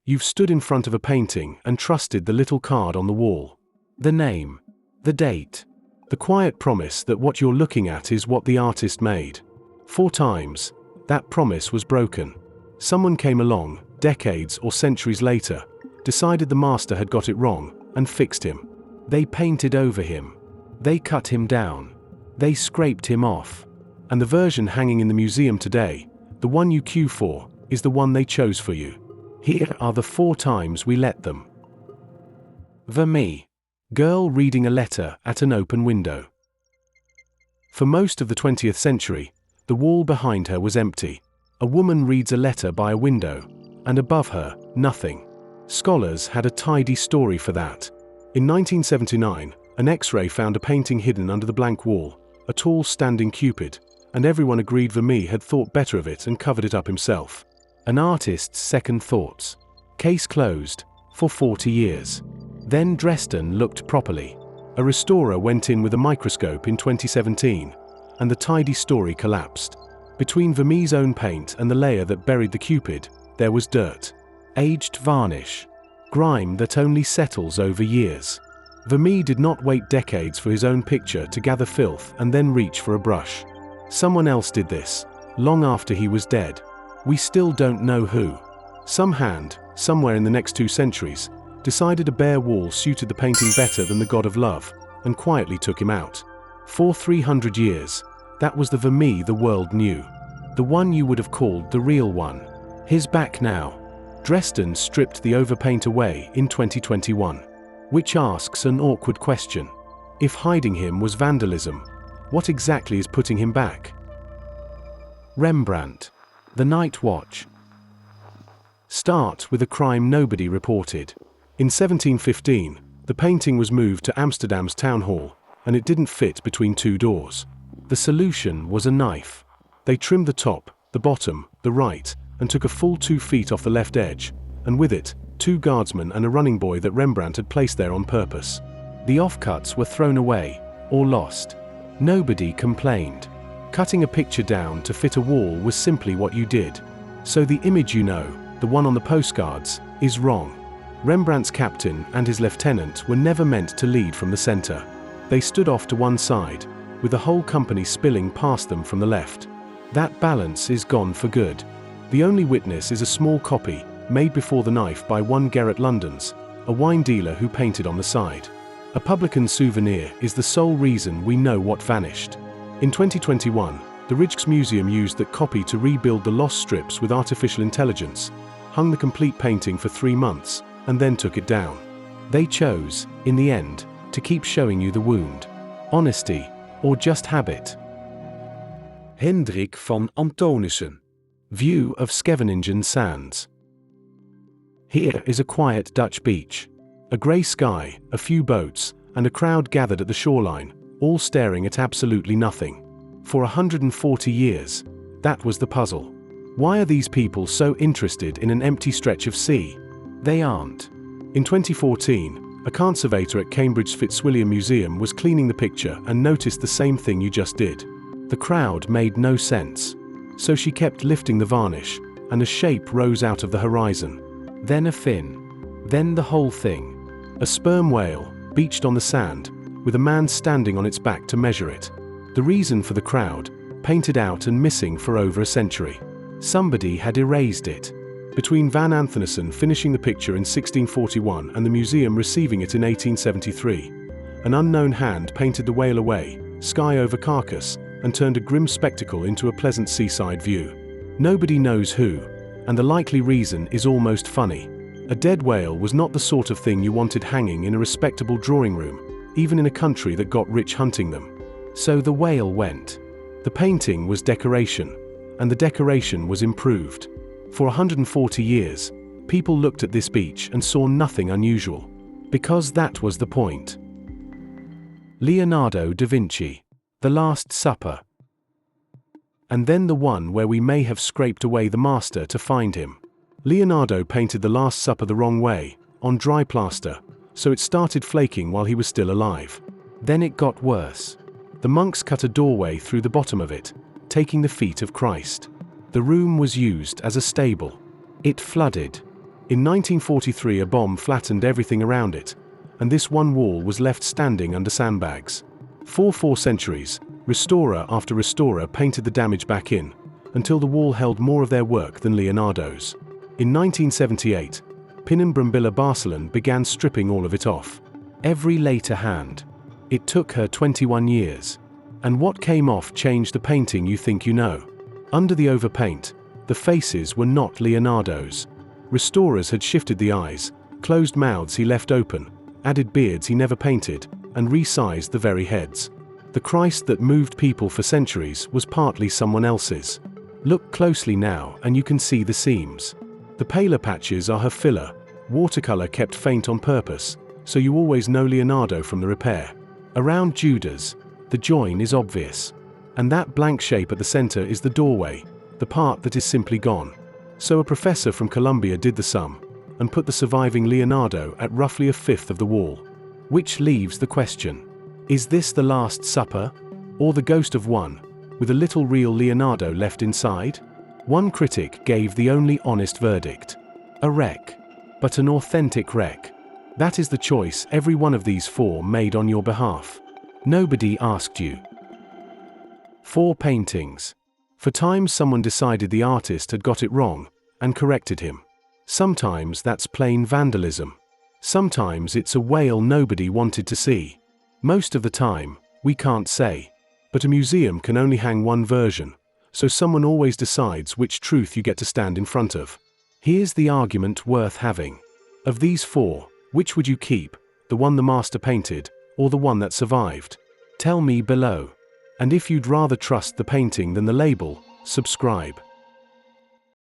You've stood in front of a painting and trusted the little card on the wall. The name. The date. The quiet promise that what you're looking at is what the artist made. 4 times, that promise was broken. Someone came along, decades or centuries later, decided the master had got it wrong, and fixed him. They painted over him. They cut him down. They scraped him off. And the version hanging in the museum today, the one you queue for, is the one they chose for you. Here are the 4 times we let them. Vermeer. Girl reading a letter at an open window. For most of the 20th century, the wall behind her was empty. A woman reads a letter by a window, and above her, nothing. Scholars had a tidy story for that. In 1979, an X-ray found a painting hidden under the blank wall, a tall standing Cupid, and everyone agreed Vermeer had thought better of it and covered it up himself. An artist's second thoughts. Case closed, for 40 years. Then Dresden looked properly. A restorer went in with a microscope in 2017, and the tidy story collapsed. Between Vermeer's own paint and the layer that buried the Cupid, there was dirt. Aged varnish. Grime that only settles over years. Vermeer did not wait decades for his own picture to gather filth and then reach for a brush. Someone else did this, long after he was dead. We still don't know who. Some hand, somewhere in the next 2 centuries, decided a bare wall suited the painting better than the god of love, and quietly took him out. For 300 years, that was the Vermeer the world knew. The one you would have called the real one. He's back now. Dresden stripped the overpaint away in 2021. Which asks an awkward question. If hiding him was vandalism, what exactly is putting him back? Rembrandt. The Night Watch. Start with a crime nobody reported. In 1715, the painting was moved to Amsterdam's town hall, and it didn't fit between 2 doors. The solution was a knife. They trimmed the top, the bottom, the right, and took a full 2 feet off the left edge, and with it, 2 guardsmen and a running boy that Rembrandt had placed there on purpose. The offcuts were thrown away, or lost. Nobody complained. Cutting a picture down to fit a wall was simply what you did. So the image you know, the one on the postcards, is wrong. Rembrandt's captain and his lieutenant were never meant to lead from the center. They stood off to one side, with the whole company spilling past them from the left. That balance is gone for good. The only witness is a small copy, made before the knife by one Gerrit Lundens, a wine dealer who painted on the side. A publican's souvenir is the sole reason we know what vanished. In 2021, the Rijksmuseum used that copy to rebuild the lost strips with artificial intelligence, hung the complete painting for 3 months, and then took it down. They chose, in the end, to keep showing you the wound. Honesty, or just habit. Hendrick van Anthonissen. View of Scheveningen Sands. Here is a quiet Dutch beach. A grey sky, a few boats, and a crowd gathered at the shoreline, all staring at absolutely nothing. For 140 years, that was the puzzle. Why are these people so interested in an empty stretch of sea? They aren't. In 2014, a conservator at Cambridge's Fitzwilliam Museum was cleaning the picture and noticed the same thing you just did. The crowd made no sense. So she kept lifting the varnish, and a shape rose out of the horizon. Then a fin. Then the whole thing. A sperm whale, beached on the sand, with a man standing on its back to measure it. The reason for the crowd, painted out and missing for over a century. Somebody had erased it. Between Van Anthonissen finishing the picture in 1641 and the museum receiving it in 1873, an unknown hand painted the whale away, sky over carcass, and turned a grim spectacle into a pleasant seaside view. Nobody knows who, and the likely reason is almost funny. A dead whale was not the sort of thing you wanted hanging in a respectable drawing room, even in a country that got rich hunting them. So the whale went. The painting was decoration, and the decoration was improved. For 140 years, people looked at this beach and saw nothing unusual. Because that was the point. Leonardo da Vinci. The Last Supper. And then the one where we may have scraped away the master to find him. Leonardo painted the Last Supper the wrong way, on dry plaster, so it started flaking while he was still alive. Then it got worse. The monks cut a doorway through the bottom of it, taking the feet of Christ. The room was used as a stable. It flooded. In 1943, a bomb flattened everything around it, and this one wall was left standing under sandbags. For 4 centuries, restorer after restorer painted the damage back in, until the wall held more of their work than Leonardo's. In 1978, Pininfarina Barcelona began stripping all of it off. Every later hand. It took her 21 years. And what came off changed the painting you think you know. Under the overpaint, the faces were not Leonardo's. Restorers had shifted the eyes, closed mouths he left open, added beards he never painted, and resized the very heads. The Christ that moved people for centuries was partly someone else's. Look closely now and you can see the seams. The paler patches are her filler, watercolor kept faint on purpose, so you always know Leonardo from the repair. Around Judas, the join is obvious. And that blank shape at the center is the doorway, the part that is simply gone. So a professor from Columbia did the sum, and put the surviving Leonardo at roughly a fifth of the wall. Which leaves the question, is this the Last Supper? Or the ghost of one, with a little real Leonardo left inside? One critic gave the only honest verdict. A wreck. But an authentic wreck. That is the choice every one of these 4 made on your behalf. Nobody asked you. 4 paintings. For times someone decided the artist had got it wrong, and corrected him. Sometimes that's plain vandalism. Sometimes it's a whale nobody wanted to see. Most of the time, we can't say. But a museum can only hang one version, so someone always decides which truth you get to stand in front of. Here's the argument worth having. Of these 4, which would you keep, the one the master painted, or the one that survived? Tell me below. And if you'd rather trust the painting than the label, subscribe.